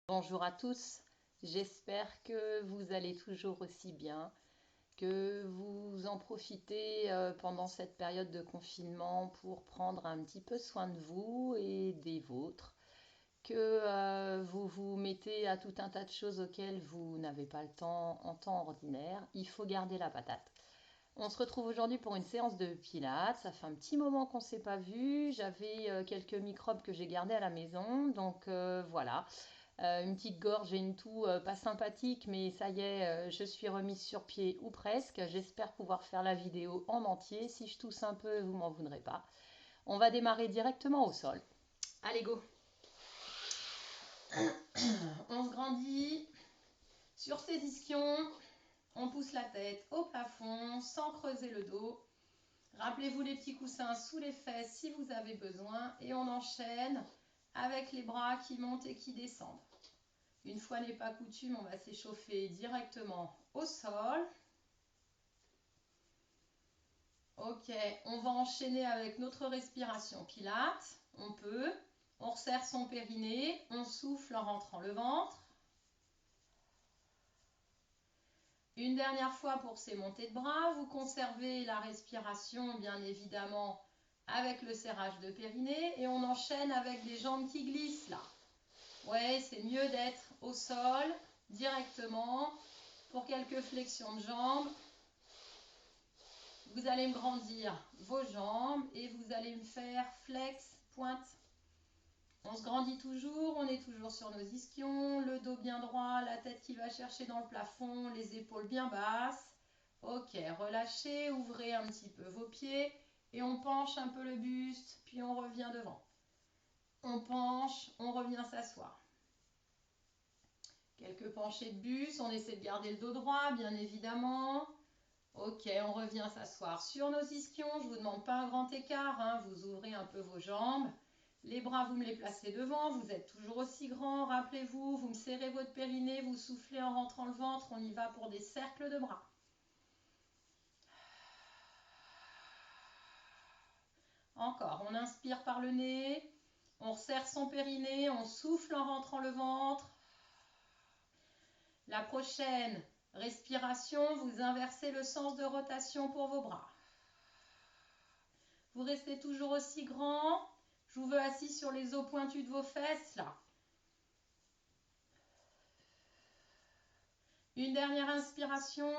Bonjour à tous, j'espère que vous allez toujours aussi bien, que vous en profitez pendant cette période de confinement pour prendre un petit peu soin de vous et des vôtres, que vous vous mettez à tout un tas de choses auxquelles vous n'avez pas le temps en temps ordinaire. Il faut garder la patate. On se retrouve aujourd'hui pour une séance de pilates. Ça fait un petit moment qu'on ne s'est pas vu. J'avais quelques microbes que j'ai gardés à la maison, donc voilà. Une petite gorge et une toux pas sympathique, mais ça y est, je suis remise sur pied ou presque. J'espère pouvoir faire la vidéo en entier. Si je tousse un peu, vous m'en voudrez pas. On va démarrer directement au sol. Allez, go. On se grandit sur ses ischions. On pousse la tête au plafond sans creuser le dos. Rappelez-vous les petits coussins sous les fesses si vous avez besoin. Et on enchaîne avec les bras qui montent et qui descendent. Une fois n'est pas coutume, on va s'échauffer directement au sol. Ok, on va enchaîner avec notre respiration Pilates. On peut. On resserre son périnée. On souffle en rentrant le ventre. Une dernière fois pour ces montées de bras. Vous conservez la respiration, bien évidemment, avec le serrage de périnée. Et on enchaîne avec des jambes qui glissent là. Ouais, c'est mieux d'être au sol directement pour quelques flexions de jambes. Vous allez me grandir vos jambes et vous allez me faire flex, pointe. On se grandit toujours, on est toujours sur nos ischions, le dos bien droit, la tête qui va chercher dans le plafond, les épaules bien basses. Ok, relâchez, ouvrez un petit peu vos pieds et on penche un peu le buste, puis on revient devant. On penche, on revient s'asseoir. Quelques penchées de buste, on essaie de garder le dos droit, bien évidemment. Ok, on revient s'asseoir sur nos ischions. Je ne vous demande pas un grand écart, hein. Vous ouvrez un peu vos jambes. Les bras, vous me les placez devant. Vous êtes toujours aussi grand. Rappelez-vous, vous me serrez votre périnée. Vous soufflez en rentrant le ventre. On y va pour des cercles de bras. Encore, on inspire par le nez. On resserre son périnée. On souffle en rentrant le ventre. La prochaine respiration, vous inversez le sens de rotation pour vos bras. Vous restez toujours aussi grand. Je vous veux assis sur les os pointus de vos fesses, là. Une dernière inspiration.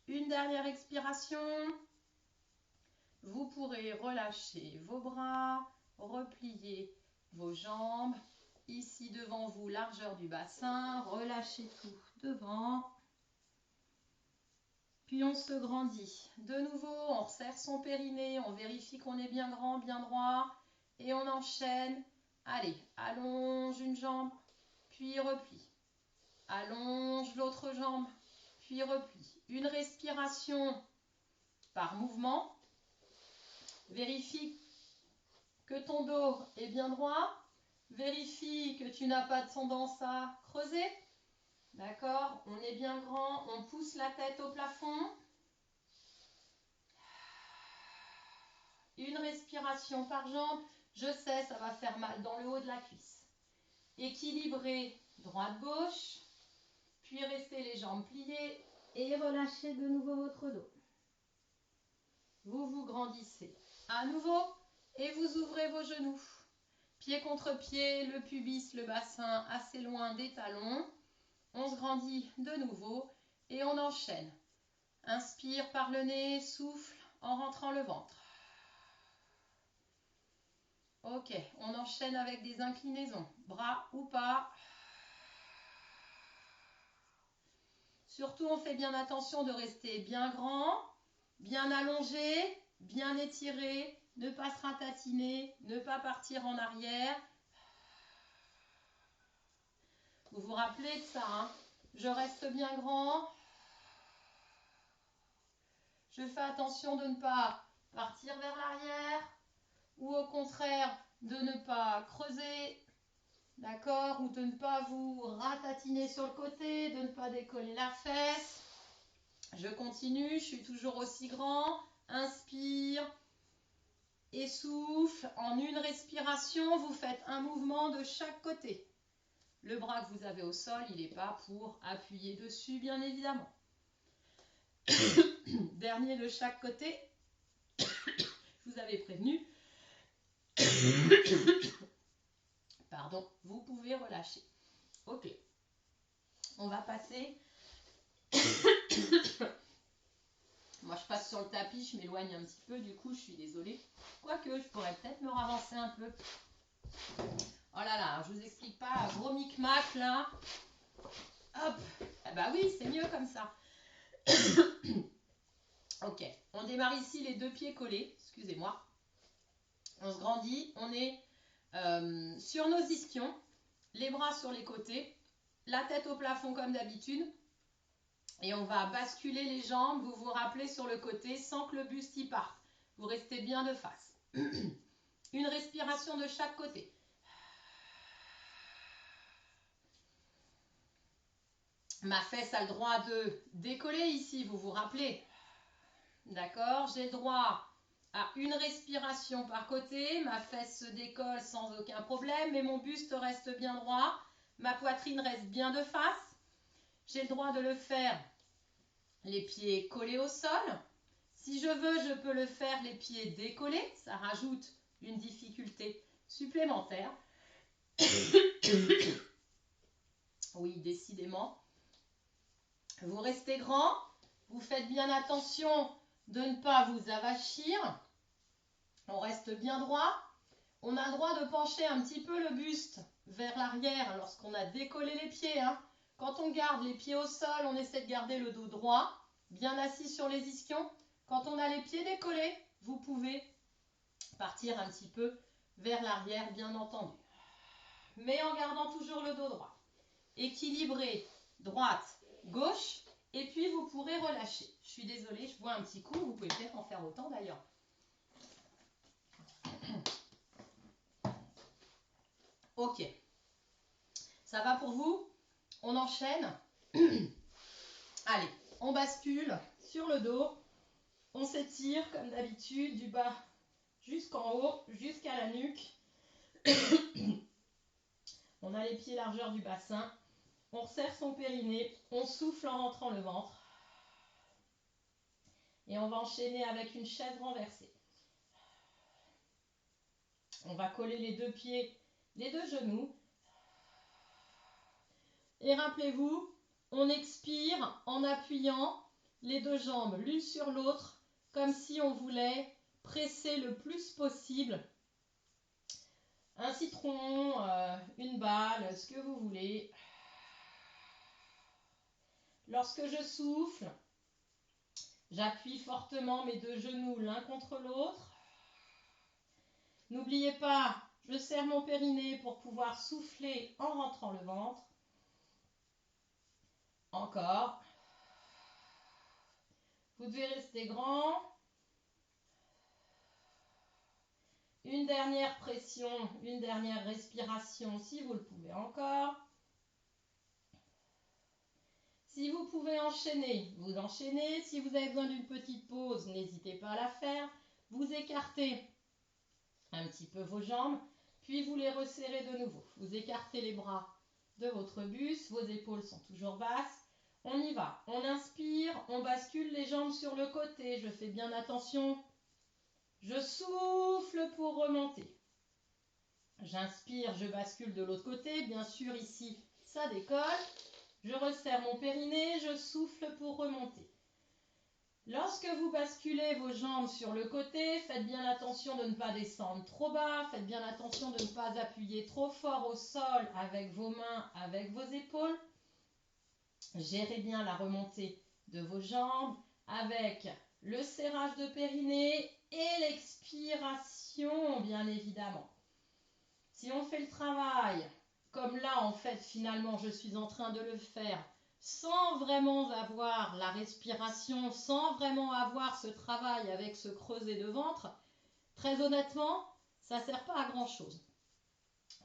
Une dernière expiration. Vous pourrez relâcher vos bras, replier vos jambes. Ici devant vous, largeur du bassin. Relâchez tout devant. Puis on se grandit. De nouveau, on resserre son périnée. On vérifie qu'on est bien grand, bien droit. Et on enchaîne. Allez, allonge une jambe, puis replie. Allonge l'autre jambe, puis replie. Une respiration par mouvement. Vérifie que ton dos est bien droit. Vérifie que tu n'as pas tendance à creuser. D'accord? On est bien grand. On pousse la tête au plafond. Une respiration par jambe. Je sais, ça va faire mal dans le haut de la cuisse. Équilibrez droite-gauche. Puis restez les jambes pliées et relâchez de nouveau votre dos. Vous vous grandissez à nouveau et vous ouvrez vos genoux. Pied contre pied, le pubis, le bassin assez loin des talons. On se grandit de nouveau et on enchaîne. Inspire par le nez, souffle en rentrant le ventre. Ok, on enchaîne avec des inclinaisons, bras ou pas. Surtout, on fait bien attention de rester bien grand, bien allongé, bien étiré, ne pas se ratatiner, ne pas partir en arrière. Vous vous rappelez de ça, hein? Je reste bien grand. Je fais attention de ne pas partir vers l'arrière ou au contraire de ne pas creuser, d'accord? Ou de ne pas vous ratatiner sur le côté, de ne pas décoller la fesse. Je continue, je suis toujours aussi grand. Inspire et souffle. En une respiration, vous faites un mouvement de chaque côté. Le bras que vous avez au sol, il n'est pas pour appuyer dessus, bien évidemment. Dernier de chaque côté. Je vous avais prévenu. Pardon, vous pouvez relâcher. Ok. On va passer. Moi, je passe sur le tapis, je m'éloigne un petit peu, du coup, je suis désolée. Quoique, je pourrais peut-être me ravancer un peu. Oh là là, je vous explique pas, gros micmac là. Hop, ah bah oui, c'est mieux comme ça. Ok, on démarre ici les deux pieds collés, excusez-moi. On se grandit, on est sur nos ischions, les bras sur les côtés, la tête au plafond comme d'habitude. Et on va basculer les jambes, vous vous rappelez, sur le côté sans que le buste y parte. Vous restez bien de face. Une respiration de chaque côté. Ma fesse a le droit de décoller ici, vous vous rappelez. D'accord, j'ai le droit à une respiration par côté. Ma fesse se décolle sans aucun problème, mais mon buste reste bien droit. Ma poitrine reste bien de face. J'ai le droit de le faire les pieds collés au sol. Si je veux, je peux le faire les pieds décollés. Ça rajoute une difficulté supplémentaire. Oui, décidément. Vous restez grand. Vous faites bien attention de ne pas vous avachir. On reste bien droit. On a le droit de pencher un petit peu le buste vers l'arrière lorsqu'on a décollé les pieds. Quand on garde les pieds au sol, on essaie de garder le dos droit, bien assis sur les ischions. Quand on a les pieds décollés, vous pouvez partir un petit peu vers l'arrière, bien entendu. Mais en gardant toujours le dos droit. Équilibré, droite, gauche. Et puis, vous pourrez relâcher. Je suis désolée, je bois un petit coup. Vous pouvez peut-être en faire autant d'ailleurs. Ok. Ça va pour vous? On enchaîne. Allez, on bascule sur le dos. On s'étire comme d'habitude du bas jusqu'en haut, jusqu'à la nuque. On a les pieds largeur du bassin. On resserre son périnée. On souffle en rentrant le ventre. Et on va enchaîner avec une chaise renversée. On va coller les deux pieds, les deux genoux. Et rappelez-vous, on expire en appuyant les deux jambes l'une sur l'autre, comme si on voulait presser le plus possible un citron, une balle, ce que vous voulez. Lorsque je souffle, j'appuie fortement mes deux genoux l'un contre l'autre. N'oubliez pas, je serre mon périnée pour pouvoir souffler en rentrant le ventre. Encore. Vous devez rester grand. Une dernière pression, une dernière respiration si vous le pouvez encore. Si vous pouvez enchaîner, vous enchaînez. Si vous avez besoin d'une petite pause, n'hésitez pas à la faire. Vous écartez un petit peu vos jambes, puis vous les resserrez de nouveau. Vous écartez les bras de votre buste, vos épaules sont toujours basses. On y va. On inspire, on bascule les jambes sur le côté. Je fais bien attention. Je souffle pour remonter. J'inspire, je bascule de l'autre côté. Bien sûr, ici, ça décolle. Je resserre mon périnée, je souffle pour remonter. Lorsque vous basculez vos jambes sur le côté, faites bien attention de ne pas descendre trop bas. Faites bien attention de ne pas appuyer trop fort au sol avec vos mains, avec vos épaules. Gérez bien la remontée de vos jambes avec le serrage de périnée et l'expiration, bien évidemment. Si on fait le travail, comme là, en fait, finalement, je suis en train de le faire, sans vraiment avoir la respiration, sans vraiment avoir ce travail avec ce creuset de ventre, très honnêtement, ça ne sert pas à grand-chose.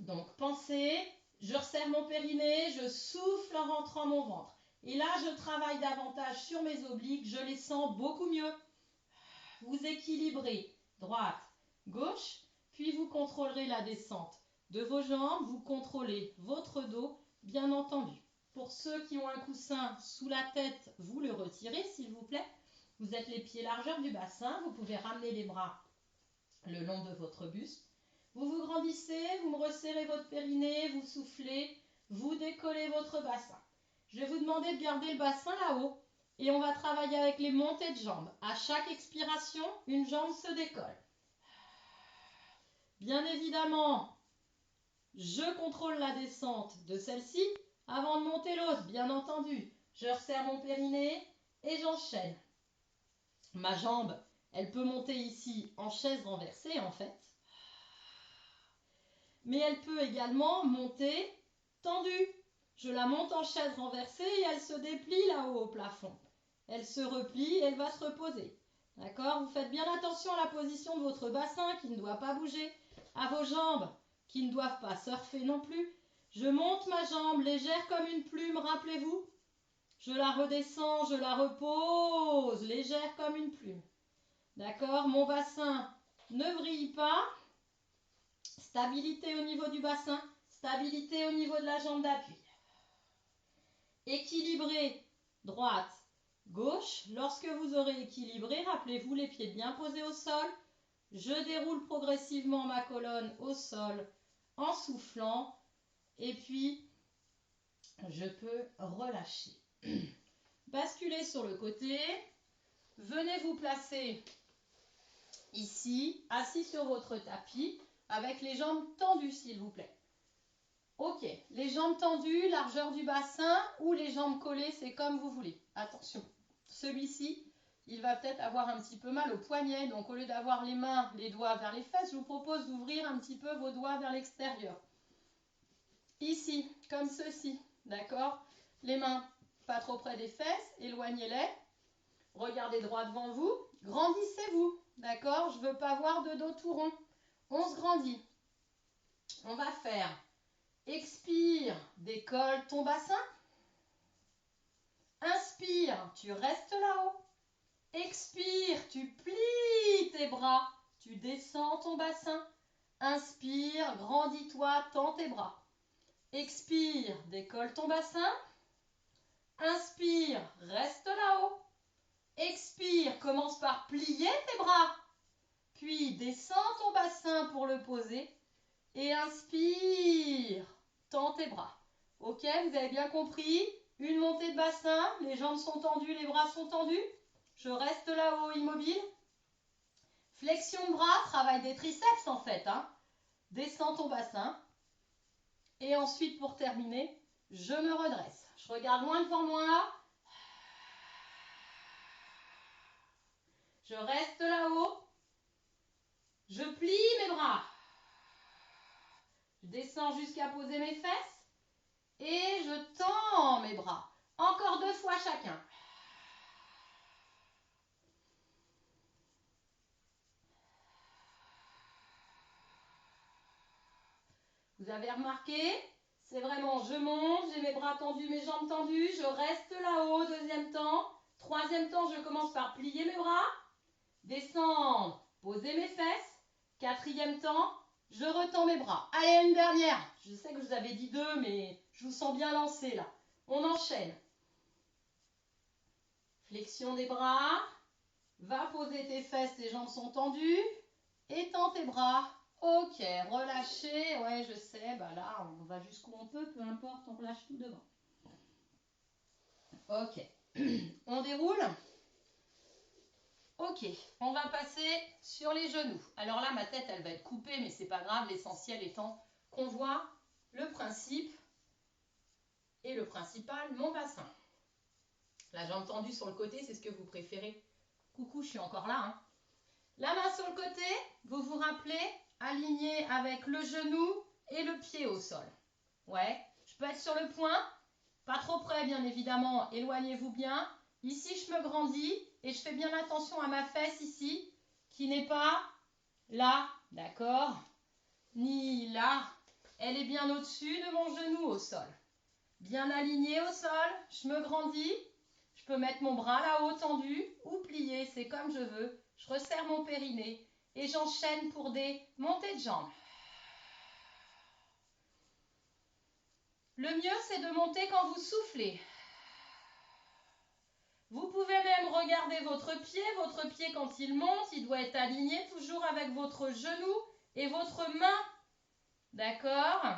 Donc, pensez, je resserre mon périnée, je souffle en rentrant mon ventre. Et là, je travaille davantage sur mes obliques, je les sens beaucoup mieux. Vous équilibrez droite, gauche, puis vous contrôlerez la descente de vos jambes, vous contrôlez votre dos, bien entendu. Pour ceux qui ont un coussin sous la tête, vous le retirez s'il vous plaît. Vous êtes les pieds largeur du bassin, vous pouvez ramener les bras le long de votre buste. Vous vous grandissez, vous me resserrez votre périnée, vous soufflez, vous décollez votre bassin. Je vais vous demander de garder le bassin là-haut et on va travailler avec les montées de jambes. À chaque expiration, une jambe se décolle. Bien évidemment, je contrôle la descente de celle-ci avant de monter l'autre, bien entendu. Je resserre mon périnée et j'enchaîne. Ma jambe, elle peut monter ici en chaise renversée en fait. Mais elle peut également monter tendue. Je la monte en chaise renversée et elle se déplie là-haut au plafond. Elle se replie et elle va se reposer. D'accord? Vous faites bien attention à la position de votre bassin qui ne doit pas bouger, à vos jambes qui ne doivent pas surfer non plus. Je monte ma jambe légère comme une plume, rappelez-vous. Je la redescends, je la repose, légère comme une plume. D'accord? Mon bassin ne vrille pas. Stabilité au niveau du bassin, stabilité au niveau de la jambe d'appui. Équilibré, droite, gauche. Lorsque vous aurez équilibré, rappelez-vous les pieds bien posés au sol. Je déroule progressivement ma colonne au sol en soufflant. Et puis, je peux relâcher. Basculez sur le côté. Venez vous placer ici, assis sur votre tapis, avec les jambes tendues, s'il vous plaît. Ok, les jambes tendues, largeur du bassin ou les jambes collées, c'est comme vous voulez. Attention, celui-ci, il va peut-être avoir un petit peu mal au poignet. Donc au lieu d'avoir les mains, les doigts vers les fesses, je vous propose d'ouvrir un petit peu vos doigts vers l'extérieur. Ici, comme ceci, d'accord? Les mains pas trop près des fesses, éloignez-les. Regardez droit devant vous, grandissez-vous, d'accord? Je ne veux pas voir de dos tout rond. On se grandit. On va faire... Expire, décolle ton bassin. Inspire, tu restes là-haut. Expire, tu plies tes bras. Tu descends ton bassin. Inspire, grandis-toi, tends tes bras. Expire, décolle ton bassin. Inspire, reste là-haut. Expire, commence par plier tes bras. Puis descends ton bassin pour le poser. Et inspire, tends tes bras. Ok, vous avez bien compris? Une montée de bassin, les jambes sont tendues, les bras sont tendus. Je reste là-haut immobile. Flexion de bras, travail des triceps en fait. Descends ton bassin. Et ensuite, pour terminer, je me redresse. Je regarde loin devant moi. Je reste là-haut. Je plie mes bras. Je descends jusqu'à poser mes fesses. Et je tends mes bras. Encore 2 fois chacun. Vous avez remarqué? C'est vraiment, je monte, j'ai mes bras tendus, mes jambes tendues, je reste là-haut, deuxième temps. Troisième temps, je commence par plier mes bras, descendre, poser mes fesses. Quatrième temps, je retends mes bras. Allez, une dernière. Je sais que je vous avais dit 2, mais je vous sens bien lancé là. On enchaîne. Flexion des bras. Va poser tes fesses, tes jambes sont tendues. Étends tes bras. Ok, relâchez. Ouais, je sais, bah là, on va jusqu'où on peut, peu importe, on relâche tout devant. Ok, on déroule. Ok, on va passer sur les genoux. Alors là, ma tête, elle va être coupée, mais c'est pas grave, l'essentiel étant qu'on voit le principe et le principal, mon bassin. La jambe tendue sur le côté, c'est ce que vous préférez. Coucou, je suis encore là. La main sur le côté, vous vous rappelez, aligné avec le genou et le pied au sol. Ouais, je peux être sur le point, pas trop près bien évidemment, éloignez-vous bien. Ici, je me grandis et je fais bien attention à ma fesse ici, qui n'est pas là, d'accord, ni là. Elle est bien au-dessus de mon genou au sol. Bien alignée au sol, je me grandis. Je peux mettre mon bras là-haut tendu ou plié, c'est comme je veux. Je resserre mon périnée et j'enchaîne pour des montées de jambes. Le mieux, c'est de monter quand vous soufflez. Vous pouvez même regarder votre pied quand il monte, il doit être aligné toujours avec votre genou et votre main. D'accord?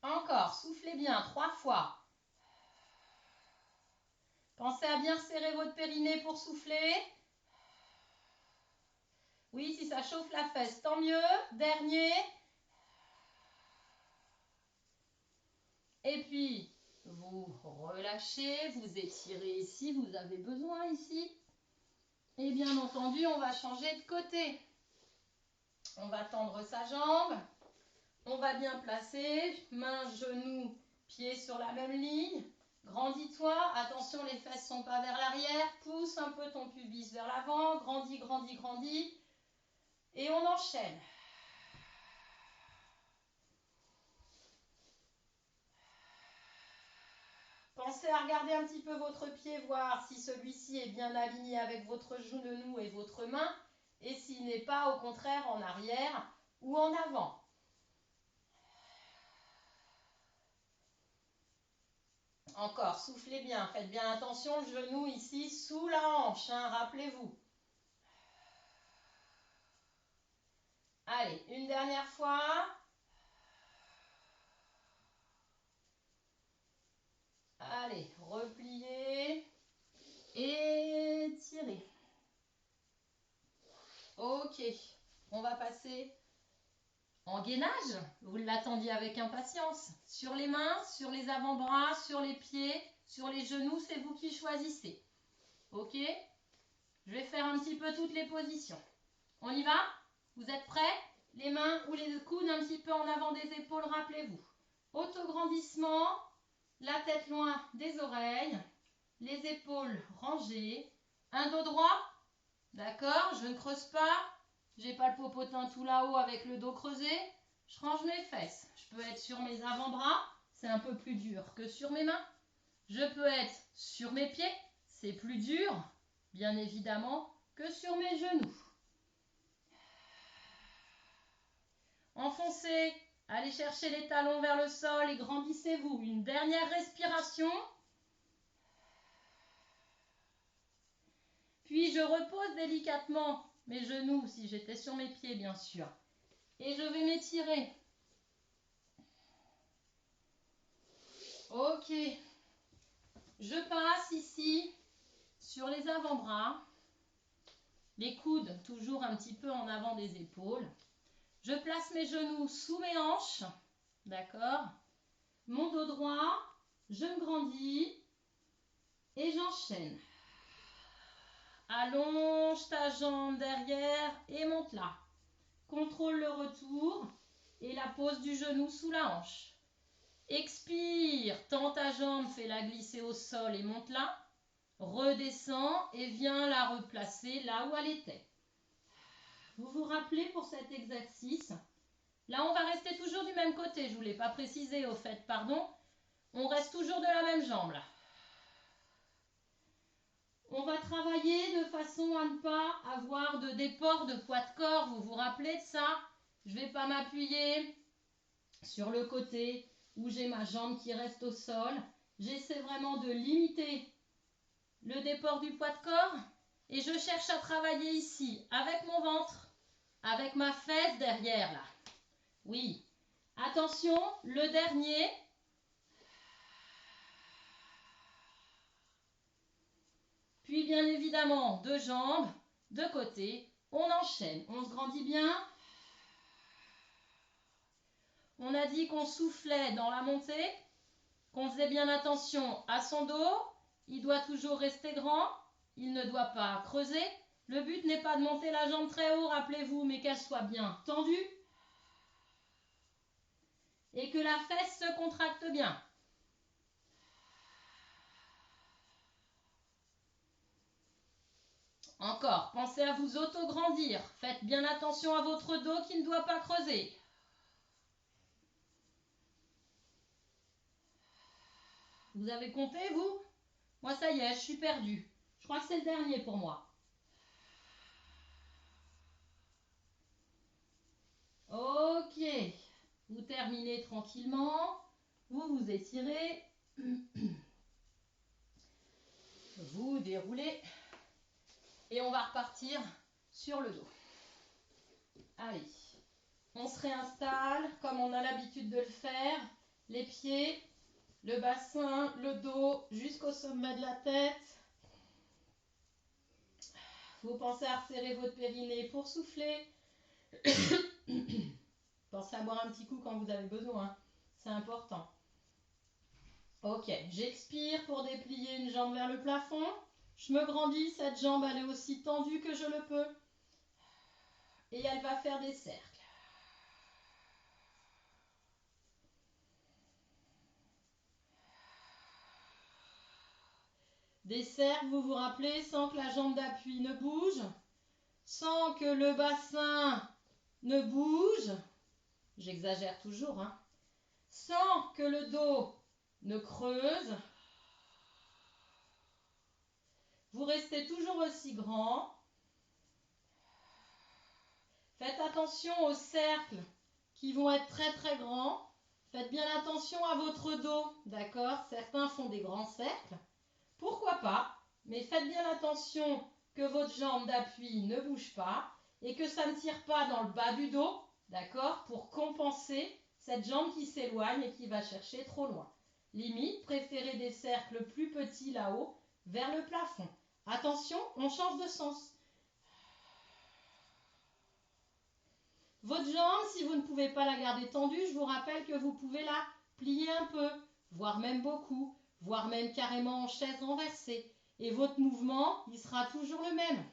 Encore, soufflez bien 3 fois. Pensez à bien serrer votre périnée pour souffler. Oui, si ça chauffe la fesse, tant mieux. Dernier. Et puis, vous relâchez, vous étirez ici, vous avez besoin ici. Et bien entendu, on va changer de côté. On va tendre sa jambe. On va bien placer, main, genou, pied sur la même ligne. Grandis-toi, attention, les fesses ne sont pas vers l'arrière. Pousse un peu ton pubis vers l'avant. Grandis, grandis, grandis. Et on enchaîne. Pensez à regarder un petit peu votre pied, voir si celui-ci est bien aligné avec votre genou et votre main. Et s'il n'est pas, au contraire, en arrière ou en avant. Encore, soufflez bien, faites bien attention, le genou ici sous la hanche, hein, rappelez-vous. Allez, une dernière fois. Allez, repliez, étirez. Ok, on va passer en gainage. Vous l'attendiez avec impatience. Sur les mains, sur les avant-bras, sur les pieds, sur les genoux, c'est vous qui choisissez. Ok? Je vais faire un petit peu toutes les positions. On y va? Vous êtes prêts? Les mains ou les coudes un petit peu en avant des épaules, rappelez-vous. Autograndissement, la tête loin des oreilles, les épaules rangées, un dos droit, d'accord? Je ne creuse pas, j'ai pas le popotin tout là-haut avec le dos creusé, je range mes fesses. Je peux être sur mes avant-bras, c'est un peu plus dur que sur mes mains. Je peux être sur mes pieds, c'est plus dur, bien évidemment, que sur mes genoux. Enfoncez, allez chercher les talons vers le sol et grandissez-vous. Une dernière respiration. Puis je repose délicatement mes genoux, si j'étais sur mes pieds bien sûr. Et je vais m'étirer. Ok. Je passe ici sur les avant-bras. Les coudes toujours un petit peu en avant des épaules. Je place mes genoux sous mes hanches. D'accord? Mon dos droit. Je me grandis. Et j'enchaîne. Allonge ta jambe derrière et monte là. Contrôle le retour et la pose du genou sous la hanche. Expire, tends ta jambe, fais-la glisser au sol et monte là. Redescends et viens la replacer là où elle était. Vous vous rappelez pour cet exercice? Là, on va rester toujours du même côté. Je ne vous l'ai pas précisé au fait, pardon. On reste toujours de la même jambe là. On va travailler de façon à ne pas avoir de déport de poids de corps. Vous vous rappelez de ça? Je ne vais pas m'appuyer sur le côté où j'ai ma jambe qui reste au sol. J'essaie vraiment de limiter le déport du poids de corps et je cherche à travailler ici avec mon ventre, avec ma fesse derrière là. Oui. Attention, le dernier. Puis bien évidemment, deux jambes, de côté. On enchaîne. On se grandit bien. On a dit qu'on soufflait dans la montée, qu'on faisait bien attention à son dos. Il doit toujours rester grand. Il ne doit pas creuser. Le but n'est pas de monter la jambe très haut, rappelez-vous, mais qu'elle soit bien tendue. Et que la fesse se contracte bien. Encore, pensez à vous auto-grandir. Faites bien attention à votre dos qui ne doit pas creuser. Vous avez compté, vous? Moi, ça y est, je suis perdue. Je crois que c'est le dernier pour moi. Ok. Vous terminez tranquillement, vous vous étirez, vous déroulez et on va repartir sur le dos. Allez, on se réinstalle comme on a l'habitude de le faire, les pieds, le bassin, le dos jusqu'au sommet de la tête. Vous pensez à resserrer votre périnée pour souffler. Pensez à boire un petit coup quand vous avez besoin, c'est important. Ok, j'expire pour déplier une jambe vers le plafond. Je me grandis, cette jambe elle est aussi tendue que je le peux. Et elle va faire des cercles. Des cercles, vous vous rappelez, sans que la jambe d'appui ne bouge, sans que le bassin ne bouge. J'exagère toujours, hein. Sans que le dos ne creuse. Vous restez toujours aussi grand. Faites attention aux cercles qui vont être très très grands. Faites bien attention à votre dos, d'accord? Certains font des grands cercles. Pourquoi pas? Mais faites bien attention que votre jambe d'appui ne bouge pas et que ça ne tire pas dans le bas du dos, d'accord? Pour compenser cette jambe qui s'éloigne et qui va chercher trop loin. Limite, préférez des cercles plus petits là-haut, vers le plafond. Attention, on change de sens. Votre jambe, si vous ne pouvez pas la garder tendue, je vous rappelle que vous pouvez la plier un peu, voire même beaucoup, voire même carrément en chaise renversée. Et votre mouvement, il sera toujours le même.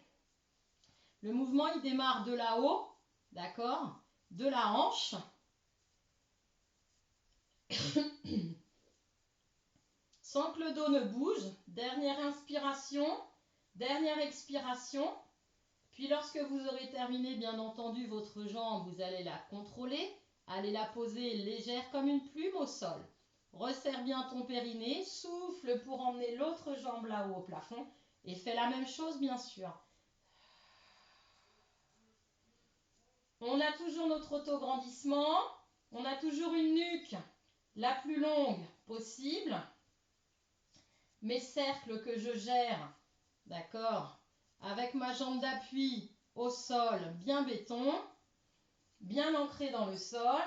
Le mouvement, il démarre de là-haut, d'accord, de la hanche. Sans que le dos ne bouge. Dernière inspiration, dernière expiration. Puis lorsque vous aurez terminé, bien entendu, votre jambe, vous allez la contrôler. Allez la poser légère comme une plume au sol. Resserre bien ton périnée, souffle pour emmener l'autre jambe là-haut au plafond et fais la même chose bien sûr. On a toujours notre autograndissement, on a toujours une nuque la plus longue possible. Mes cercles que je gère, d'accord, avec ma jambe d'appui au sol, bien béton, bien ancré dans le sol.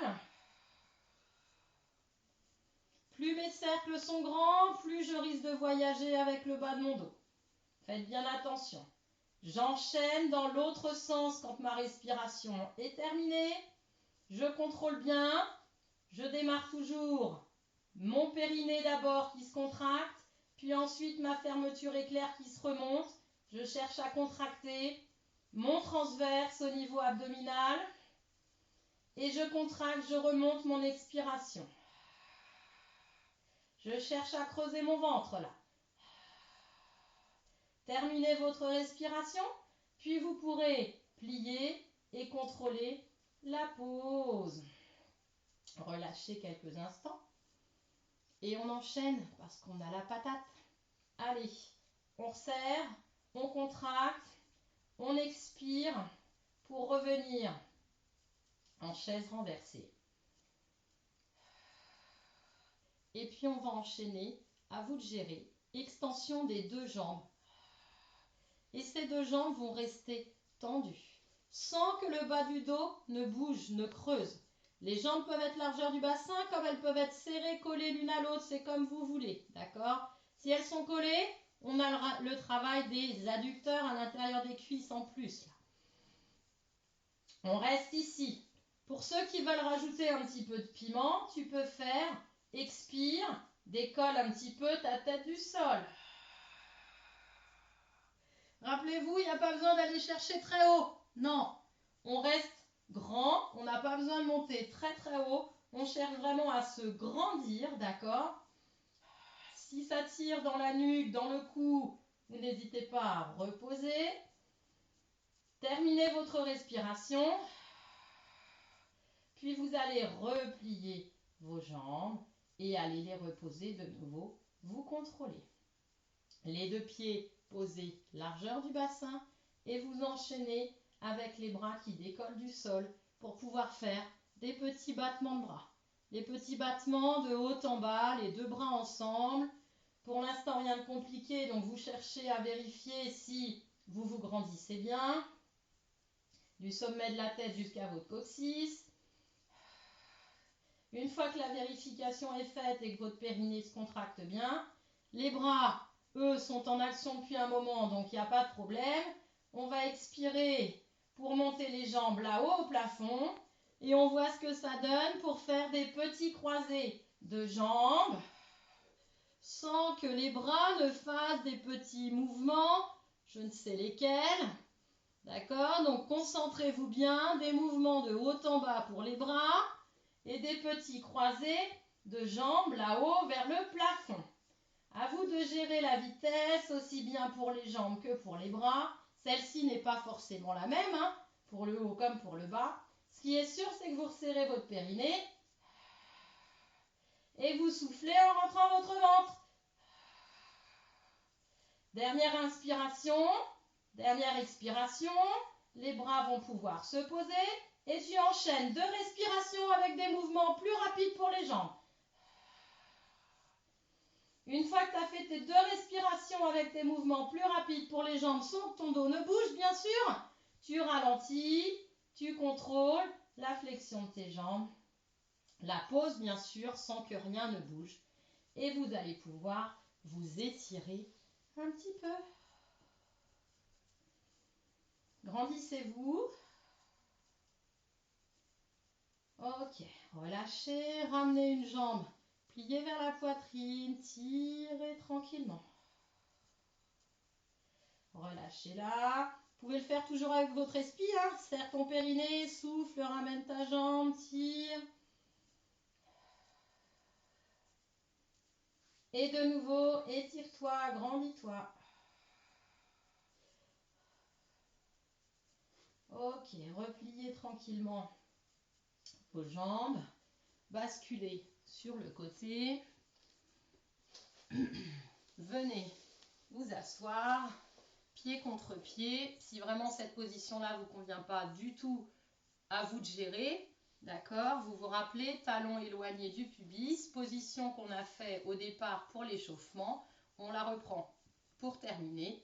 Plus mes cercles sont grands, plus je risque de voyager avec le bas de mon dos. Faites bien attention. J'enchaîne dans l'autre sens quand ma respiration est terminée. Je contrôle bien. Je démarre toujours mon périnée d'abord qui se contracte, puis ensuite ma fermeture éclair qui se remonte. Je cherche à contracter mon transverse au niveau abdominal et je contracte, je remonte mon expiration. Je cherche à creuser mon ventre là. Terminez votre respiration, puis vous pourrez plier et contrôler la pause. Relâchez quelques instants et on enchaîne parce qu'on a la patate. Allez, on resserre, on contracte, on expire pour revenir en chaise renversée. Et puis on va enchaîner, à vous de gérer, extension des deux jambes. Et ces deux jambes vont rester tendues, sans que le bas du dos ne bouge, ne creuse. Les jambes peuvent être largeur du bassin, comme elles peuvent être serrées, collées l'une à l'autre, c'est comme vous voulez, d'accord? Si elles sont collées, on a le travail des adducteurs à l'intérieur des cuisses en plus. Là. On reste ici. Pour ceux qui veulent rajouter un petit peu de piment, tu peux faire expire, décolle un petit peu ta tête du sol. Rappelez-vous, il n'y a pas besoin d'aller chercher très haut. Non, on reste grand, on n'a pas besoin de monter très très haut. On cherche vraiment à se grandir, d'accord? Si ça tire dans la nuque, dans le cou, vous n'hésitez pas à reposer. Terminez votre respiration. Puis vous allez replier vos jambes et aller les reposer de nouveau. Vous contrôlez. Les deux pieds posés largeur du bassin et vous enchaînez avec les bras qui décollent du sol pour pouvoir faire des petits battements de bras. Les petits battements de haut en bas, les deux bras ensemble. Pour l'instant, rien de compliqué, donc vous cherchez à vérifier si vous vous grandissez bien. Du sommet de la tête jusqu'à votre coccyx. Une fois que la vérification est faite et que votre périnée se contracte bien, les bras, eux, sont en action depuis un moment, donc il n'y a pas de problème. On va expirer pour monter les jambes là-haut au plafond et on voit ce que ça donne pour faire des petits croisés de jambes sans que les bras ne fassent des petits mouvements, je ne sais lesquels. D'accord? Donc concentrez-vous bien, des mouvements de haut en bas pour les bras et des petits croisés de jambes là-haut vers le plafond. À vous de gérer la vitesse aussi bien pour les jambes que pour les bras. Celle-ci n'est pas forcément la même, hein, pour le haut comme pour le bas. Ce qui est sûr, c'est que vous resserrez votre périnée et vous soufflez en rentrant votre ventre. Dernière inspiration, dernière expiration. Les bras vont pouvoir se poser et tu enchaînes 2 respirations avec des mouvements plus rapides pour les jambes. Une fois que tu as fait tes 2 respirations avec tes mouvements plus rapides pour les jambes sans que ton dos ne bouge, bien sûr, tu ralentis, tu contrôles la flexion de tes jambes, la pose bien sûr sans que rien ne bouge et vous allez pouvoir vous étirer un petit peu. Grandissez-vous. Ok, relâchez, ramenez une jambe, pliez vers la poitrine, tirez tranquillement. Relâchez-la. Vous pouvez le faire toujours avec votre esprit. Hein. Serre ton périnée, souffle, ramène ta jambe, tire. Et de nouveau, étire-toi, grandis-toi. Ok, repliez tranquillement vos jambes. Basculez sur le côté. Venez vous asseoir, pied contre pied. Si vraiment cette position-là ne vous convient pas du tout, à vous de gérer. D'accord? Vous vous rappelez, talons éloignés du pubis, position qu'on a fait au départ pour l'échauffement. On la reprend pour terminer.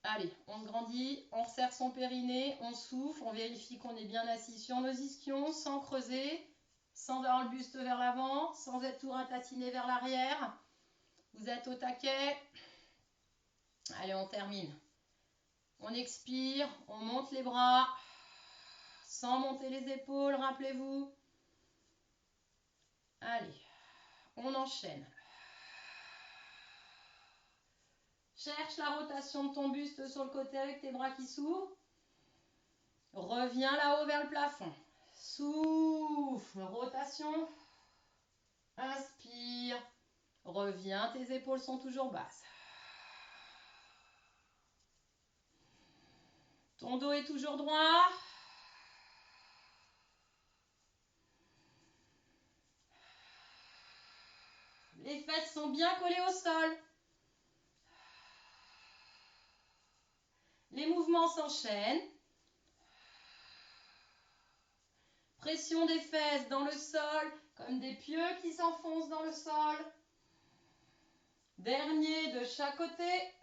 Allez, on grandit, on resserre son périnée, on souffle, on vérifie qu'on est bien assis sur nos ischions, sans creuser, sans avoir le buste vers l'avant, sans être tout ratatiné vers l'arrière. Vous êtes au taquet. Allez, on termine. On expire, on monte les bras, sans monter les épaules, rappelez-vous. Allez, on enchaîne. Cherche la rotation de ton buste sur le côté avec tes bras qui s'ouvrent. Reviens là-haut vers le plafond. Souffle, rotation. Inspire. Reviens, tes épaules sont toujours basses. Ton dos est toujours droit. Les fesses sont bien collées au sol. Les mouvements s'enchaînent. Pression des fesses dans le sol, comme des pieux qui s'enfoncent dans le sol. Dernier de chaque côté.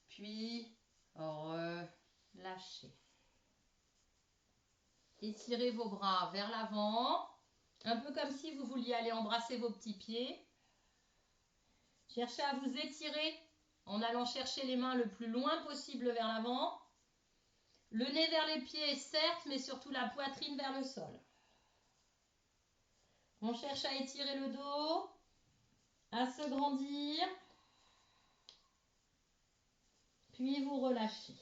Puis, relâchez. Étirez vos bras vers l'avant, un peu comme si vous vouliez aller embrasser vos petits pieds. Cherchez à vous étirer en allant chercher les mains le plus loin possible vers l'avant. Le nez vers les pieds, certes, mais surtout la poitrine vers le sol. On cherche à étirer le dos, à se grandir. Puis vous relâchez.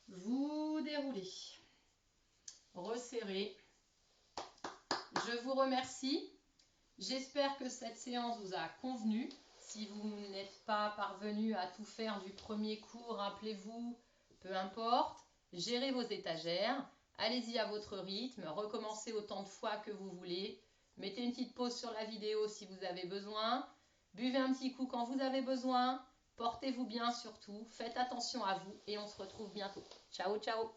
Vous déroulez. Resserrez. Je vous remercie. J'espère que cette séance vous a convenu. Si vous n'êtes pas parvenu à tout faire du premier coup, rappelez-vous, peu importe, gérez vos étagères, allez-y à votre rythme, recommencez autant de fois que vous voulez, mettez une petite pause sur la vidéo si vous avez besoin, buvez un petit coup quand vous avez besoin, Portez-vous bien surtout, faites attention à vous et on se retrouve bientôt. Ciao, ciao!